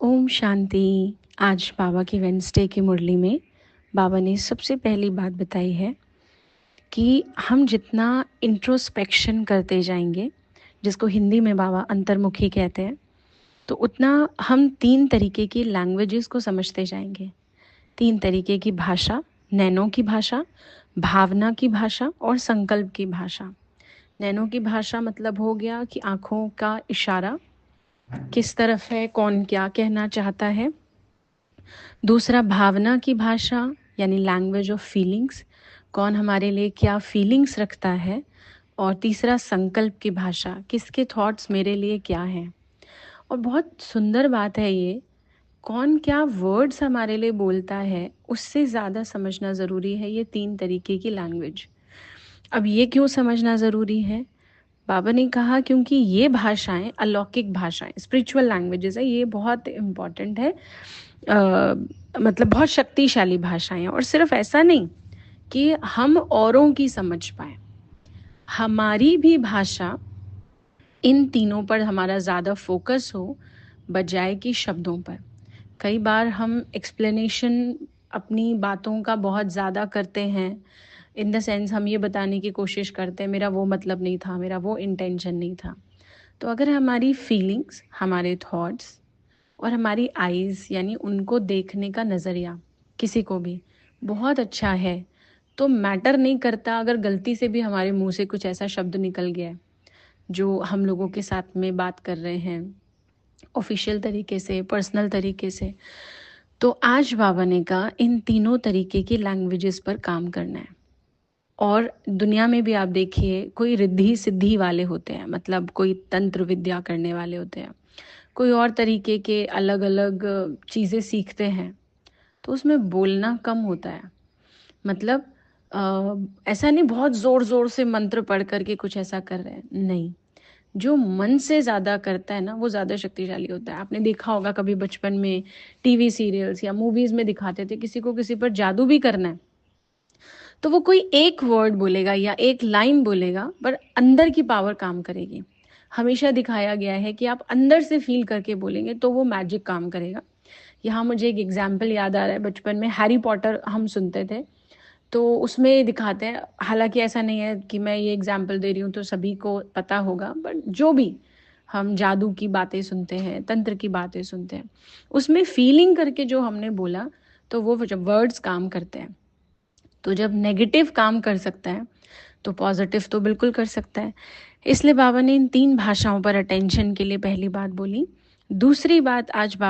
ओम शांति। आज बाबा की वेडनेसडे की मुरली में बाबा ने सबसे पहली बात बताई है कि हम जितना इंट्रोस्पेक्शन करते जाएंगे, जिसको हिंदी में बाबा अंतर्मुखी कहते हैं, तो उतना हम 3 तरीके की लैंग्वेजेस को समझते जाएंगे। 3 तरीके की भाषा, नैनों की भाषा, भावना की भाषा और संकल्प की भाषा। नैनों की भाषा मतलब हो गया कि आँखों का इशारा किस तरफ है, कौन क्या कहना चाहता है। दूसरा भावना की भाषा यानी लैंग्वेज ऑफ फीलिंग्स, कौन हमारे लिए क्या फीलिंग्स रखता है। और तीसरा संकल्प की भाषा, किसके थॉट्स मेरे लिए क्या हैं। और बहुत सुंदर बात है ये, कौन क्या वर्ड्स हमारे लिए बोलता है उससे ज़्यादा समझना ज़रूरी है ये 3 तरीके की लैंग्वेज। अब ये क्यों समझना ज़रूरी है? बाबा ने कहा क्योंकि ये भाषाएं अलौकिक भाषाएं, स्पिरिचुअल लैंग्वेजेस है, ये बहुत इम्पॉर्टेंट है। मतलब बहुत शक्तिशाली भाषाएं हैं। और सिर्फ ऐसा नहीं कि हम औरों की समझ पाए, हमारी भी भाषा इन तीनों पर हमारा ज़्यादा फोकस हो बजाय कि शब्दों पर। कई बार हम एक्सप्लेनेशन अपनी बातों का बहुत ज़्यादा करते हैं, इन द सेंस हम ये बताने की कोशिश करते हैं मेरा वो मतलब नहीं था, मेरा वो इंटेंशन नहीं था। तो अगर हमारी फीलिंग्स, हमारे थॉट्स और हमारी आईज़ यानी उनको देखने का नज़रिया किसी को भी बहुत अच्छा है, तो मैटर नहीं करता अगर गलती से भी हमारे मुंह से कुछ ऐसा शब्द निकल गया है जो हम लोगों के साथ में बात कर रहे हैं ऑफिशियल तरीके से, पर्सनल तरीके से। तो आज बाबा ने कहा इन तीनों तरीके की लैंग्वेजेस पर काम करना है। और दुनिया में भी आप देखिए, कोई रिद्धि सिद्धि वाले होते हैं, मतलब कोई तंत्र विद्या करने वाले होते हैं, कोई और तरीके के अलग अलग चीज़ें सीखते हैं, तो उसमें बोलना कम होता है। मतलब ऐसा नहीं बहुत ज़ोर ज़ोर से मंत्र पढ़ करके कुछ ऐसा कर रहे हैं, नहीं। जो मन से ज़्यादा करता है ना, वो ज़्यादा शक्तिशाली होता है। आपने देखा होगा कभी बचपन में टीवी सीरियल्स या मूवीज़ में दिखाते थे, किसी को किसी पर जादू भी करना है तो वो कोई एक वर्ड बोलेगा या एक लाइन बोलेगा, पर अंदर की पावर काम करेगी। हमेशा दिखाया गया है कि आप अंदर से फील करके बोलेंगे तो वो मैजिक काम करेगा। यहाँ मुझे एक एग्जाम्पल याद आ रहा है, बचपन में हैरी पॉटर हम सुनते थे, तो उसमें दिखाते हैं, हालांकि ऐसा नहीं है कि मैं ये एग्जाम्पल दे रही हूँ तो सभी को पता होगा, बट जो भी हम जादू की बातें सुनते हैं, तंत्र की बातें सुनते हैं, उसमें फीलिंग करके जो हमने बोला तो वो जब वर्ड्स काम करते हैं, तो जब नेगेटिव काम कर सकता है तो पॉजिटिव तो बिल्कुल कर सकता है। इसलिए बाबा ने इन 3 भाषाओं पर अटेंशन के लिए पहली बात बोली। दूसरी बात आज बाबा